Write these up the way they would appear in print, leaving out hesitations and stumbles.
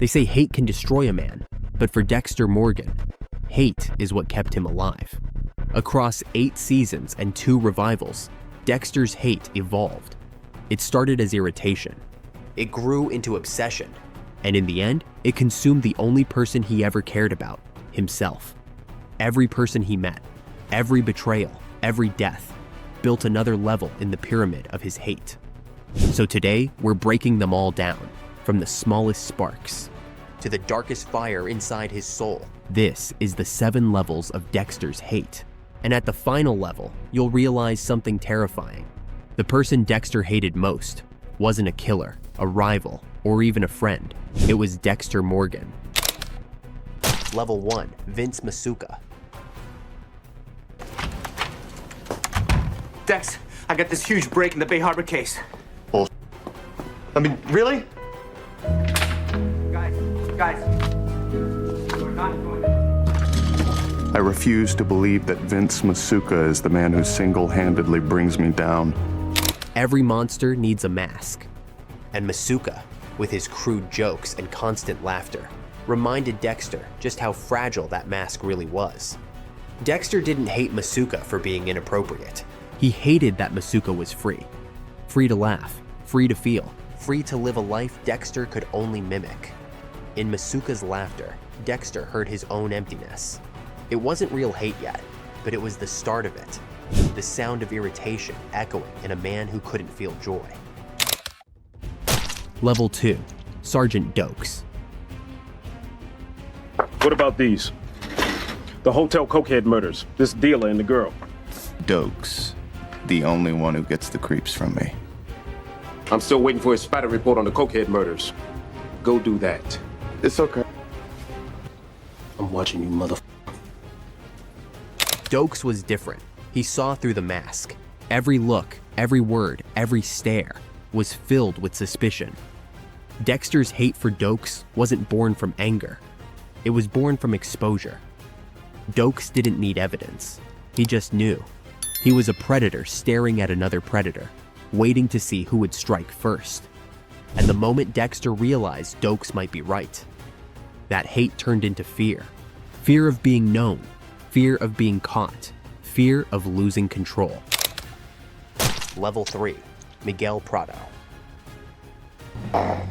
They say hate can destroy a man, but for Dexter Morgan, hate is what kept him alive. Across 8 seasons and 2 revivals, Dexter's hate evolved. It started as irritation. It grew into obsession. And in the end, it consumed the only person he ever cared about, himself. Every person he met, every betrayal, every death, built another level in the pyramid of his hate. So today, we're breaking them all down, from the smallest sparks to the darkest fire inside his soul. This is the 7 levels of Dexter's hate. And at the final level, you'll realize something terrifying. The person Dexter hated most wasn't a killer, a rival, or even a friend. It was Dexter Morgan. Level 1, Vince Masuka. Dex, I got this huge break in the Bay Harbor case. Bull. I mean, really? Guys, we're not going to... I refuse to believe that Vince Masuka is the man who single-handedly brings me down. Every monster needs a mask. And Masuka, with his crude jokes and constant laughter, reminded Dexter just how fragile that mask really was. Dexter didn't hate Masuka for being inappropriate. He hated that Masuka was free. Free to laugh, free to feel, free to live a life Dexter could only mimic. In Masuka's laughter, Dexter heard his own emptiness. It wasn't real hate yet, but it was the start of it. The sound of irritation echoing in a man who couldn't feel joy. Level 2, Sergeant Dokes. What about these? The hotel cokehead murders, this dealer and the girl. Dokes, the only one who gets the creeps from me. I'm still waiting for his spatter report on the cokehead murders. Go do that. It's okay. I'm watching you, mother. Dokes was different. He saw through the mask. Every look, every word, every stare was filled with suspicion. Dexter's hate for Dokes wasn't born from anger. It was born from exposure. Dokes didn't need evidence. He just knew. He was a predator staring at another predator, waiting to see who would strike first. And the moment Dexter realized Dokes might be right, that hate turned into fear. Fear of being known, fear of being caught, fear of losing control. Level 3, Miguel Prado. I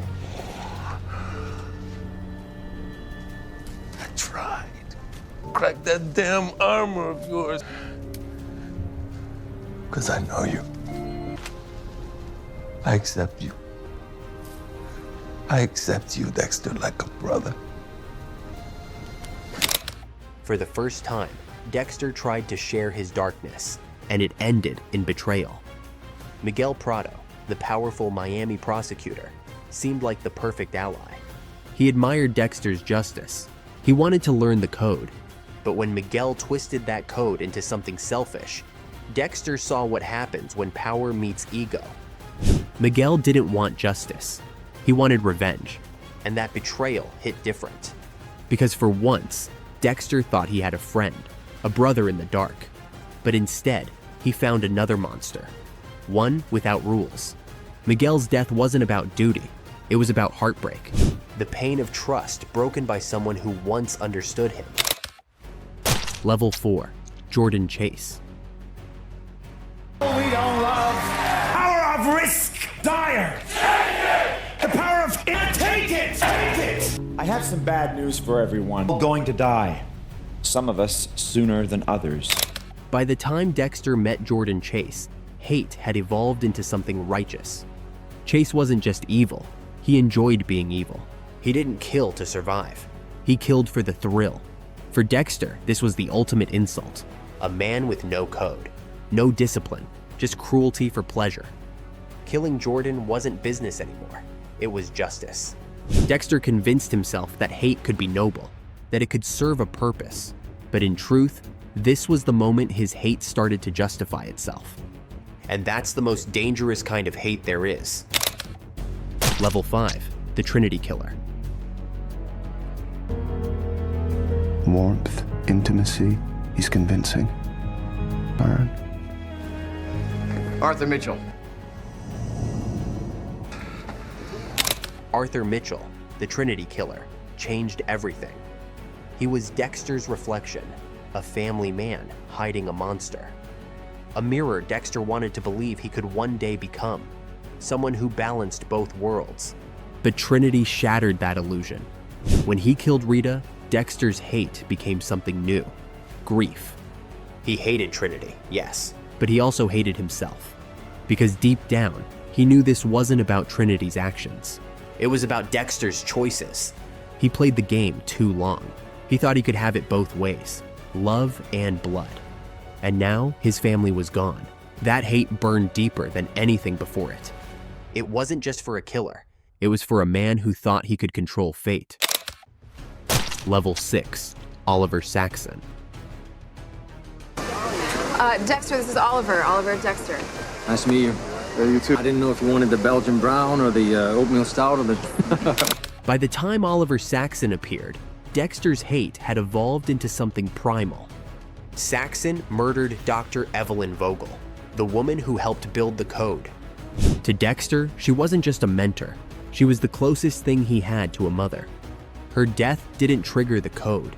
tried. Crack that damn armor of yours. 'Cause I know you. I accept you. I accept you, Dexter, like a brother. For the first time, Dexter tried to share his darkness, and it ended in betrayal. Miguel Prado, the powerful Miami prosecutor, seemed like the perfect ally. He admired Dexter's justice. He wanted to learn the code. But when Miguel twisted that code into something selfish, Dexter saw what happens when power meets ego. Miguel didn't want justice. He wanted revenge. And that betrayal hit different. Because for once, Dexter thought he had a friend, a brother in the dark. But instead, he found another monster. One without rules. Miguel's death wasn't about duty. It was about heartbreak. The pain of trust broken by someone who once understood him. Level 4, Jordan Chase. We don't love power of risk, dire. The power of take it. I have some bad news for everyone. We're going to die. Some of us sooner than others. By the time Dexter met Jordan Chase, hate had evolved into something righteous. Chase wasn't just evil. He enjoyed being evil. He didn't kill to survive. He killed for the thrill. For Dexter, this was the ultimate insult. A man with no code, no discipline, just cruelty for pleasure. Killing Jordan wasn't business anymore. It was justice. Dexter convinced himself that hate could be noble, that it could serve a purpose. But in truth, this was the moment his hate started to justify itself. And that's the most dangerous kind of hate there is. Level 5, the Trinity Killer. Warmth, intimacy, he's convincing. Byron. Arthur Mitchell. Arthur Mitchell, the Trinity killer, changed everything. He was Dexter's reflection, a family man hiding a monster. A mirror Dexter wanted to believe he could one day become, someone who balanced both worlds. But Trinity shattered that illusion. When he killed Rita, Dexter's hate became something new: grief. He hated Trinity, yes, but he also hated himself. Because deep down, he knew this wasn't about Trinity's actions. It was about Dexter's choices. He played the game too long. He thought he could have it both ways, love and blood. And now his family was gone. That hate burned deeper than anything before it. It wasn't just for a killer. It was for a man who thought he could control fate. Level 6, Oliver Saxon. Dexter, this is Oliver. Oliver Dexter. Nice to meet you. Yeah, you too. I didn't know if you wanted the Belgian brown or the oatmeal stout or the... By the time Oliver Saxon appeared, Dexter's hate had evolved into something primal. Saxon murdered Dr. Evelyn Vogel, the woman who helped build the code. To Dexter, she wasn't just a mentor. She was the closest thing he had to a mother. Her death didn't trigger the code.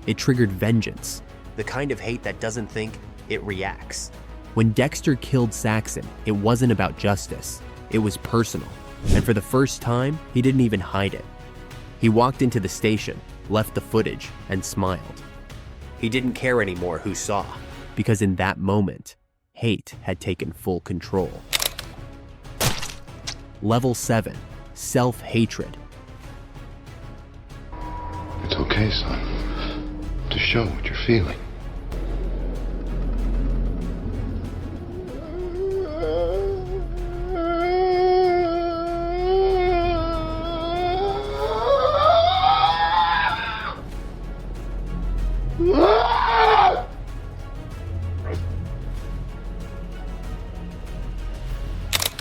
It triggered vengeance, the kind of hate that doesn't think, it reacts. When Dexter killed Saxon, it wasn't about justice. It was personal. And for the first time, he didn't even hide it. He walked into the station, left the footage, and smiled. He didn't care anymore who saw, because in that moment, hate had taken full control. Level 7, self-hatred. It's okay, son, to show what you're feeling.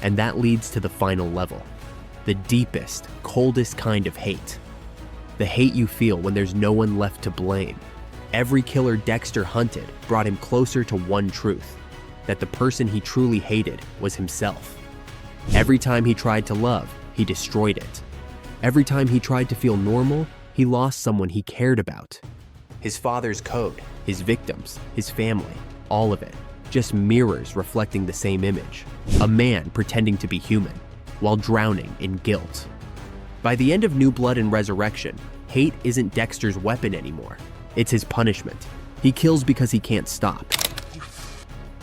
And that leads to the final level, the deepest, coldest kind of hate. The hate you feel when there's no one left to blame. Every killer Dexter hunted brought him closer to one truth, that the person he truly hated was himself. Every time he tried to love, he destroyed it. Every time he tried to feel normal, he lost someone he cared about. His father's code, his victims, his family, all of it, just mirrors reflecting the same image. A man pretending to be human, while drowning in guilt. By the end of New Blood and Resurrection, hate isn't Dexter's weapon anymore. It's his punishment. He kills because he can't stop.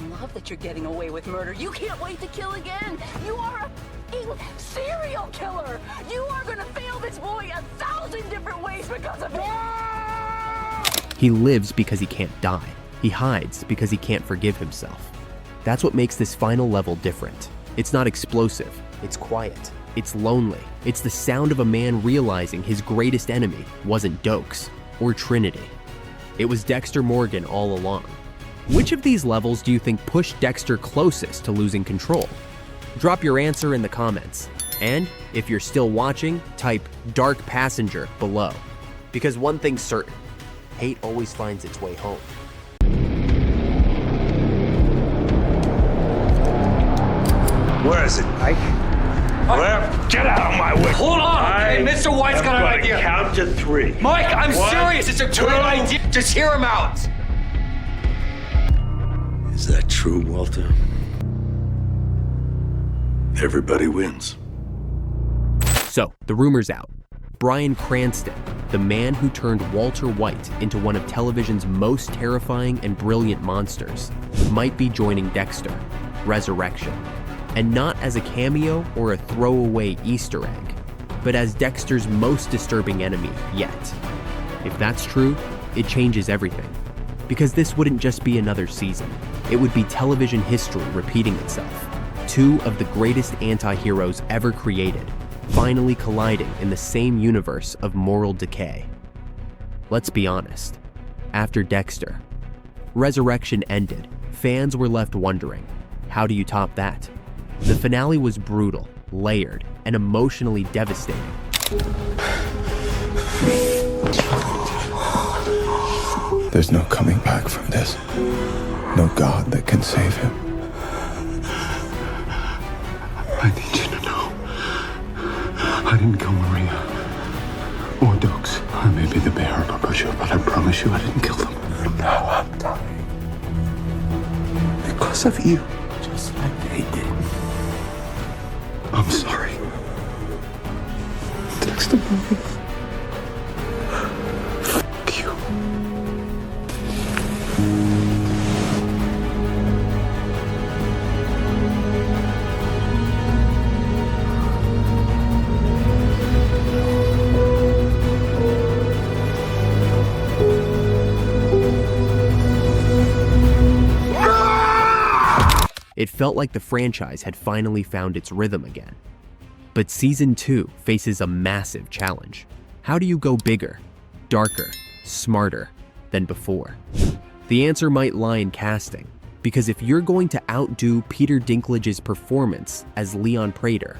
You love that you're getting away with murder. You can't wait to kill again. You are a serial killer. You are gonna fail this boy 1,000 different ways because of it. He lives because he can't die. He hides because he can't forgive himself. That's what makes this final level different. It's not explosive. It's quiet. It's lonely. It's the sound of a man realizing his greatest enemy wasn't Dokes or Trinity. It was Dexter Morgan all along. Which of these levels do you think pushed Dexter closest to losing control? Drop your answer in the comments. And if you're still watching, type Dark Passenger below. Because one thing's certain, hate always finds its way home. Where is it, Mike? Where? Get out of my way! Hold on! Okay, Mr. White's got an idea. Count to 3. Mike, I'm One, serious. It's a great 2. idea. Just hear him out. Is that true, Walter? Everybody wins. So, the rumor's out. Bryan Cranston, the man who turned Walter White into one of television's most terrifying and brilliant monsters, might be joining Dexter, Resurrection. And not as a cameo or a throwaway Easter egg, but as Dexter's most disturbing enemy yet. If that's true, it changes everything. Because this wouldn't just be another season. It would be television history repeating itself. 2 of the greatest anti-heroes ever created, finally colliding in the same universe of moral decay. Let's be honest. After Dexter, Resurrection ended, fans were left wondering, how do you top that? The finale was brutal, layered, and emotionally devastating. There's no coming back from this. No God that can save him. I need you to know. I didn't kill Maria. Or Dukes. I may be the bearer of butcher, but I promise you I didn't kill them. And now I'm dying. Because of you. Just like they did. I'm sorry. Dexter Morgan. Fuck you. It felt like the franchise had finally found its rhythm again. But Season 2 faces a massive challenge. How do you go bigger, darker, smarter than before? The answer might lie in casting, because if you're going to outdo Peter Dinklage's performance as Leon Prater,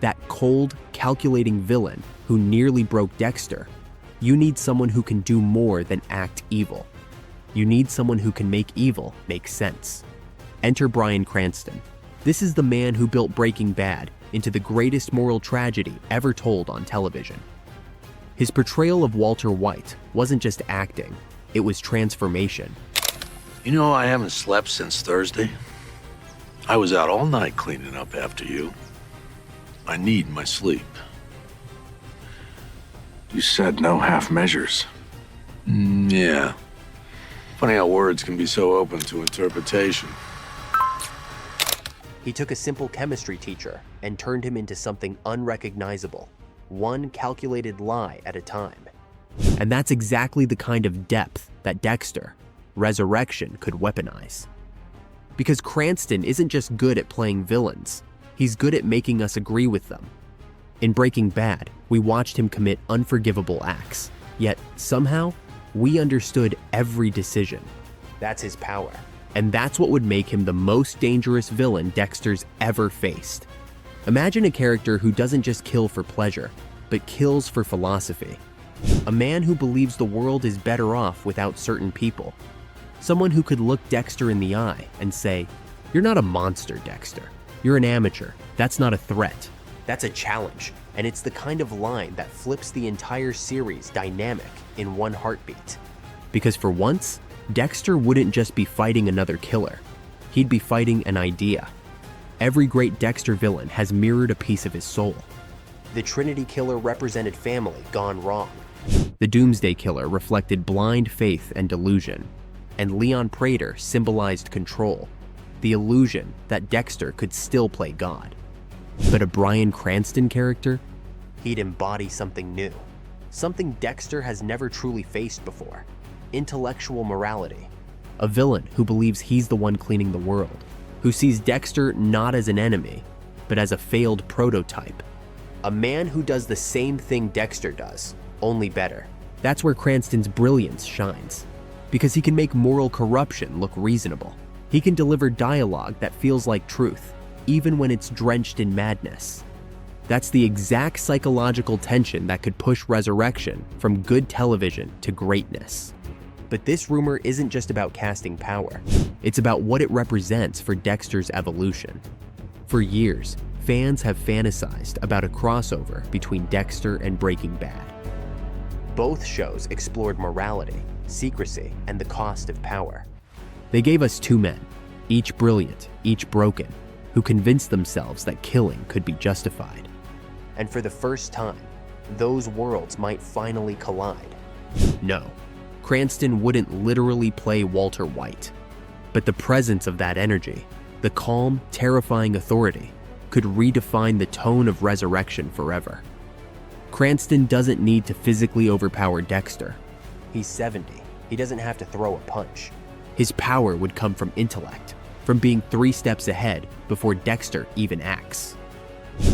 that cold, calculating villain who nearly broke Dexter, you need someone who can do more than act evil. You need someone who can make evil make sense. Enter Bryan Cranston. This is the man who built Breaking Bad into the greatest moral tragedy ever told on television. His portrayal of Walter White wasn't just acting, it was transformation. You know, I haven't slept since Thursday. I was out all night cleaning up after you. I need my sleep. You said no half measures. Yeah. Funny how words can be so open to interpretation. He took a simple chemistry teacher and turned him into something unrecognizable, one calculated lie at a time. And that's exactly the kind of depth that Dexter, Resurrection, could weaponize. Because Cranston isn't just good at playing villains, he's good at making us agree with them. In Breaking Bad, we watched him commit unforgivable acts, yet somehow, we understood every decision. That's his power. And that's what would make him the most dangerous villain Dexter's ever faced. Imagine a character who doesn't just kill for pleasure, but kills for philosophy. A man who believes the world is better off without certain people. Someone who could look Dexter in the eye and say, "You're not a monster, Dexter. You're an amateur. That's not a threat. That's a challenge." And it's the kind of line that flips the entire series dynamic in one heartbeat. Because for once, Dexter wouldn't just be fighting another killer. He'd be fighting an idea. Every great Dexter villain has mirrored a piece of his soul. The Trinity Killer represented family gone wrong. The Doomsday Killer reflected blind faith and delusion. And Leon Prater symbolized control, the illusion that Dexter could still play God. But a Bryan Cranston character? He'd embody something new. Something Dexter has never truly faced before. Intellectual morality. A villain who believes he's the one cleaning the world. Who sees Dexter not as an enemy, but as a failed prototype. A man who does the same thing Dexter does, only better. That's where Cranston's brilliance shines. Because he can make moral corruption look reasonable. He can deliver dialogue that feels like truth, even when it's drenched in madness. That's the exact psychological tension that could push Resurrection from good television to greatness. But this rumor isn't just about casting power. It's about what it represents for Dexter's evolution. For years, fans have fantasized about a crossover between Dexter and Breaking Bad. Both shows explored morality, secrecy, and the cost of power. They gave us two men, each brilliant, each broken, who convinced themselves that killing could be justified. And for the first time, those worlds might finally collide. No, Cranston wouldn't literally play Walter White, but the presence of that energy, the calm, terrifying authority, could redefine the tone of Resurrection forever. Cranston doesn't need to physically overpower Dexter. He's 70. He doesn't have to throw a punch. His power would come from intellect, from being 3 steps ahead before Dexter even acts.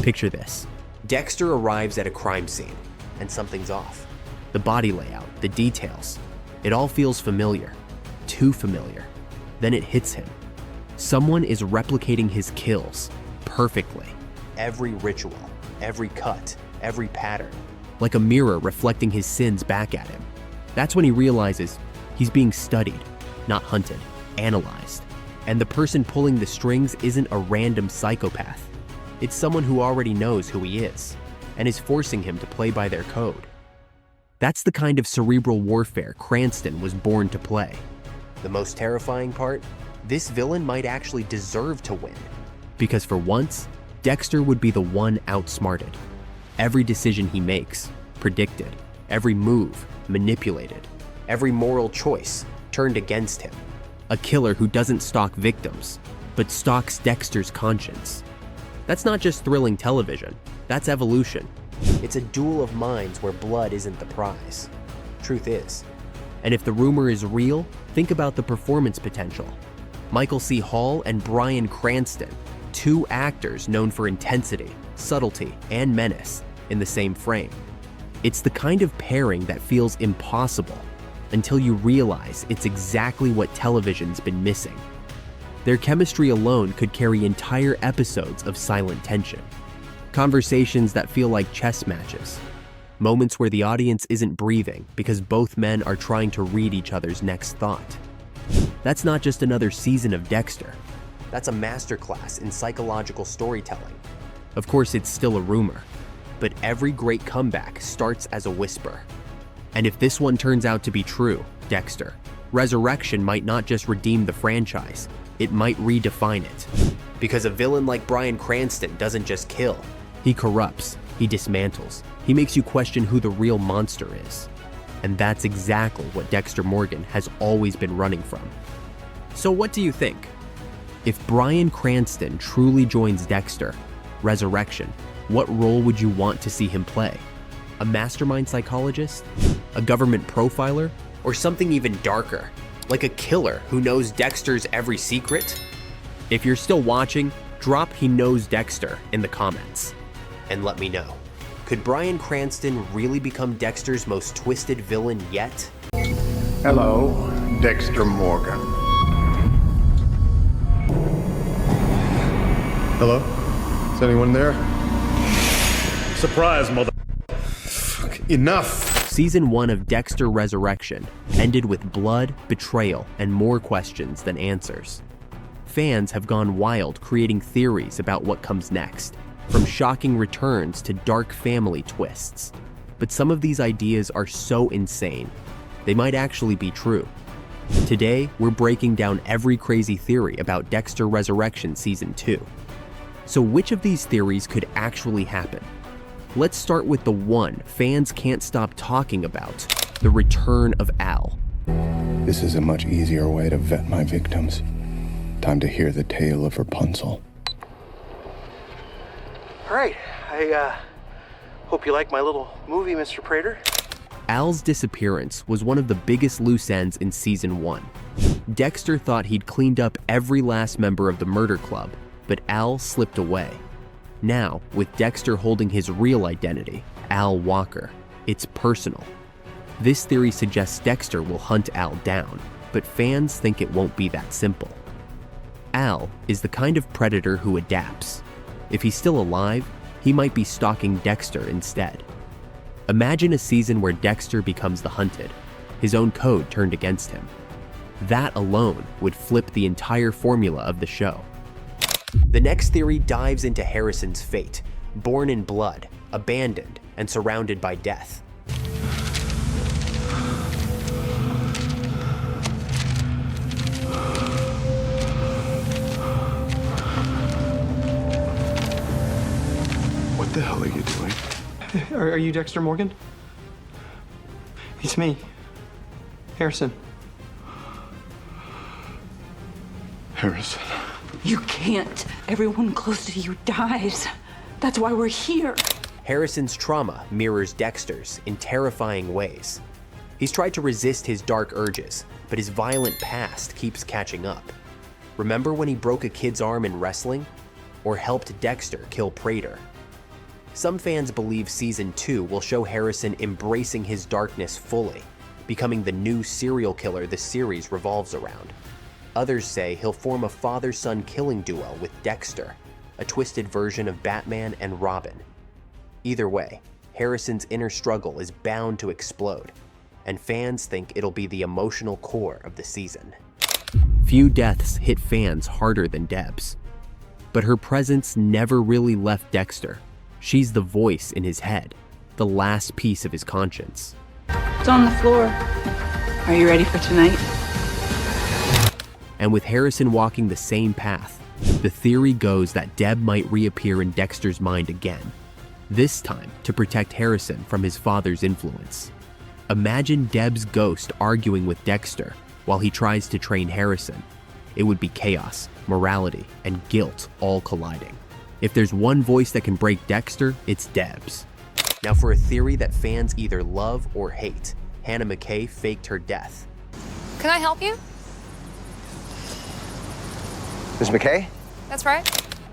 Picture this. Dexter arrives at a crime scene, and something's off. The body layout, the details, it all feels familiar, too familiar. Then it hits him. Someone is replicating his kills perfectly. Every ritual, every cut, every pattern, like a mirror reflecting his sins back at him. That's when he realizes he's being studied, not hunted, analyzed. And the person pulling the strings isn't a random psychopath. It's someone who already knows who he is, and is forcing him to play by their code. That's the kind of cerebral warfare Cranston was born to play. The most terrifying part? This villain might actually deserve to win. Because for once, Dexter would be the one outsmarted. Every decision he makes, predicted. Every move, manipulated. Every moral choice, turned against him. A killer who doesn't stalk victims, but stalks Dexter's conscience. That's not just thrilling television, that's evolution. It's a duel of minds where blood isn't the prize. Truth is. And if the rumor is real, think about the performance potential. Michael C. Hall and Bryan Cranston, two actors known for intensity, subtlety, and menace in the same frame. It's the kind of pairing that feels impossible until you realize it's exactly what television's been missing. Their chemistry alone could carry entire episodes of silent tension. Conversations that feel like chess matches. Moments where the audience isn't breathing because both men are trying to read each other's next thought. That's not just another season of Dexter. That's a masterclass in psychological storytelling. Of course, it's still a rumor, but every great comeback starts as a whisper. And if this one turns out to be true, Dexter, Resurrection might not just redeem the franchise, it might redefine it. Because a villain like Bryan Cranston doesn't just kill. He corrupts, he dismantles, he makes you question who the real monster is. And that's exactly what Dexter Morgan has always been running from. So what do you think? If Bryan Cranston truly joins Dexter, Resurrection, what role would you want to see him play? A mastermind psychologist? A government profiler? Or something even darker, like a killer who knows Dexter's every secret? If you're still watching, drop "he knows Dexter" in the comments. And let me know. Could Bryan Cranston really become Dexter's most twisted villain yet? Hello, Dexter Morgan. Hello? Is anyone there? Surprise, mother. Enough! Season 1 of Dexter Resurrection ended with blood, betrayal, and more questions than answers. Fans have gone wild creating theories about what comes next, from shocking returns to dark family twists. But some of these ideas are so insane, they might actually be true. Today, we're breaking down every crazy theory about Dexter Resurrection Season 2. So which of these theories could actually happen? Let's start with the one fans can't stop talking about, the return of Al. This is a much easier way to vet my victims. Time to hear the tale of Rapunzel. All right, I hope you like my little movie, Mr. Prater. Al's disappearance was one of the biggest loose ends in Season 1. Dexter thought he'd cleaned up every last member of the murder club, but Al slipped away. Now, with Dexter holding his real identity, Al Walker, it's personal. This theory suggests Dexter will hunt Al down, but fans think it won't be that simple. Al is the kind of predator who adapts. If he's still alive, he might be stalking Dexter instead. Imagine a season where Dexter becomes the hunted, his own code turned against him. That alone would flip the entire formula of the show. The next theory dives into Harrison's fate, born in blood, abandoned, and surrounded by death. What the hell are you doing? Are you Dexter Morgan? It's me, Harrison. Harrison. You can't. Everyone close to you dies. That's why we're here. Harrison's trauma mirrors Dexter's in terrifying ways. He's tried to resist his dark urges, but his violent past keeps catching up. Remember when he broke a kid's arm in wrestling? Or helped Dexter kill Prater? Some fans believe Season 2 will show Harrison embracing his darkness fully, becoming the new serial killer the series revolves around. Others say he'll form a father-son killing duo with Dexter, a twisted version of Batman and Robin. Either way, Harrison's inner struggle is bound to explode, and fans think it'll be the emotional core of the season. Few deaths hit fans harder than Deb's, but her presence never really left Dexter. She's the voice in his head, the last piece of his conscience. It's on the floor. Are you ready for tonight? And with Harrison walking the same path, the theory goes that Deb might reappear in Dexter's mind again, this time to protect Harrison from his father's influence. Imagine Deb's ghost arguing with Dexter while he tries to train Harrison. It would be chaos, morality, and guilt all colliding. If there's one voice that can break Dexter, it's Deb's. Now for a theory that fans either love or hate, Hannah McKay faked her death. Can I help you? Miss McKay? That's right.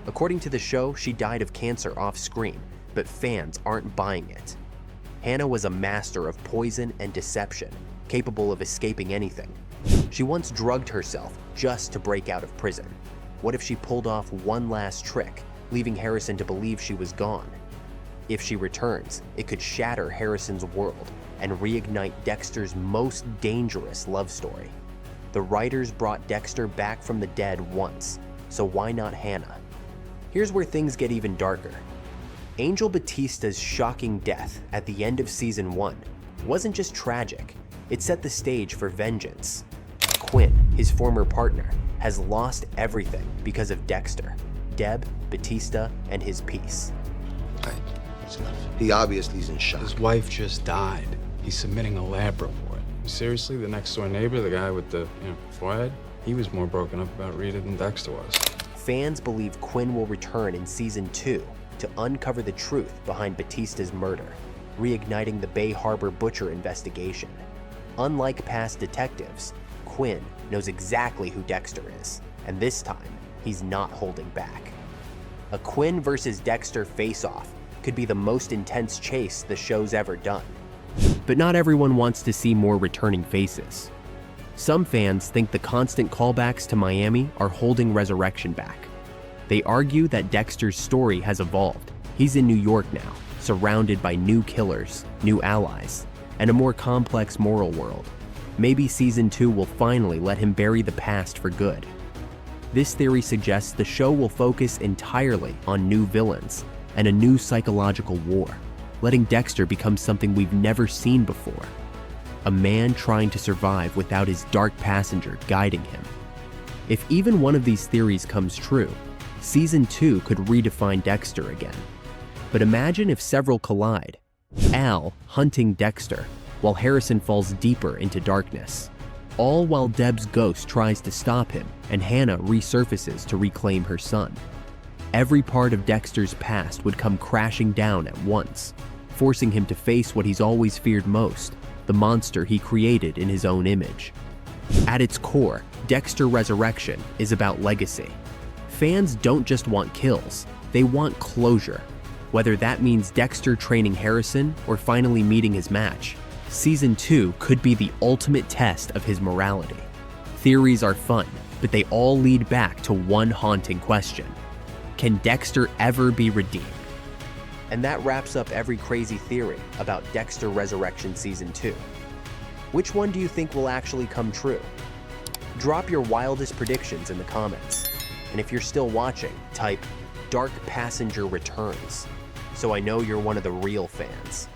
According to the show, she died of cancer off-screen, but fans aren't buying it. Hannah was a master of poison and deception, capable of escaping anything. She once drugged herself just to break out of prison. What if she pulled off one last trick, leaving Harrison to believe she was gone? If she returns, it could shatter Harrison's world and reignite Dexter's most dangerous love story. The writers brought Dexter back from the dead once, so why not Hannah? Here's where things get even darker. Angel Batista's shocking death at the end of season 1 wasn't just tragic, it set the stage for vengeance. Quinn, his former partner, has lost everything because of Dexter, Deb, Batista, and his peace. He obviously is in shock. His wife just died. He's submitting a lab report. Seriously, the next door neighbor, the guy with the forehead, he was more broken up about Rita than Dexter was. Fans believe Quinn will return in season 2 to uncover the truth behind Batista's murder, reigniting the Bay Harbor Butcher investigation. Unlike past detectives, Quinn knows exactly who Dexter is, and this time, he's not holding back. A Quinn versus Dexter face-off could be the most intense chase the show's ever done. But not everyone wants to see more returning faces. Some fans think the constant callbacks to Miami are holding Resurrection back. They argue that Dexter's story has evolved. He's in New York now, surrounded by new killers, new allies, and a more complex moral world. Maybe season 2 will finally let him bury the past for good. This theory suggests the show will focus entirely on new villains and a new psychological war, letting Dexter become something we've never seen before. A man trying to survive without his dark passenger guiding him. If even one of these theories comes true, season 2 could redefine Dexter again. But imagine if several collide. Al hunting Dexter, while Harrison falls deeper into darkness. All while Deb's ghost tries to stop him and Hannah resurfaces to reclaim her son. Every part of Dexter's past would come crashing down at once, forcing him to face what he's always feared most, the monster he created in his own image. At its core, Dexter Resurrection is about legacy. Fans don't just want kills, they want closure. Whether that means Dexter training Harrison or finally meeting his match, season 2 could be the ultimate test of his morality. Theories are fun, but they all lead back to one haunting question. Can Dexter ever be redeemed? And that wraps up every crazy theory about Dexter Resurrection Season 2. Which one do you think will actually come true? Drop your wildest predictions in the comments. And if you're still watching, type Dark Passenger Returns, so I know you're one of the real fans.